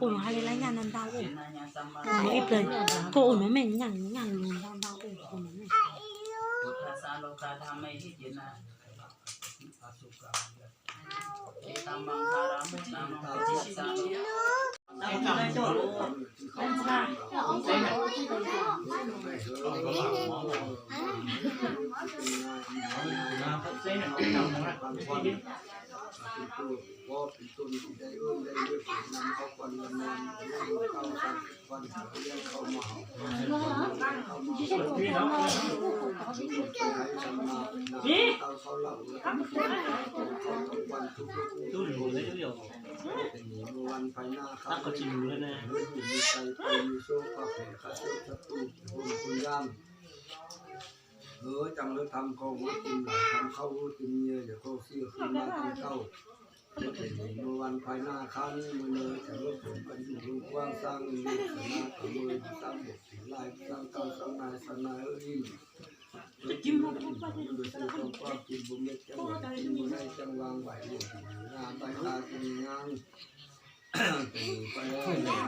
ủa hai lấy nhà nằm đau ủa ít lời cô ủa nó mình nhằng nhằng luôn đau đau ủa nó mìnhจังเลยทำเขาว่ากินหลายทำเข้ากินเยอะอย่าเขาเสียขึ้นมาทำเต้าเมื่อวันภายหน้าค้านี้มือเลยจะรวบรวมกันอยู่รูปว่างสร้างเรื่องสนาตัวมือสร้างบทสีลายสร้างเต้าสร้างนายสร้างนายจิ้มเขาเป็นคนที่ดูสิเขาความกินบุญเม็ดจังหวะกินบุญได้จังวางไหวอยู่งานใบตากินงานไป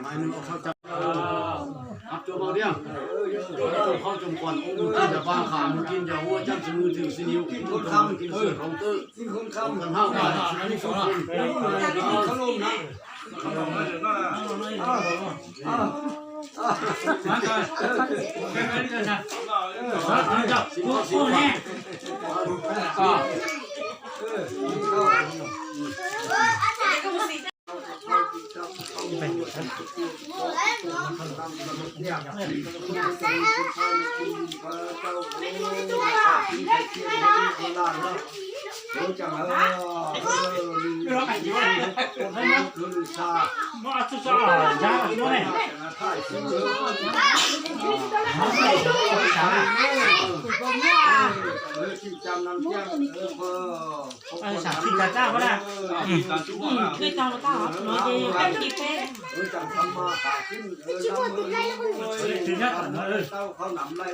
ไม้นึงเอาเข้าจับอับตัวเบาเดียวเข้าจมก่อนกินจะบ้าขามึงกินจะหัวจับสมือถือสินิ้วกินคนคำกินเสือของตื้อกินคนคำกันห้าวกันกินคนขนมนะขนมไม่ถึงนั่นแหละมาก่อนแค่นี้กันนะจับพวกแน่ก็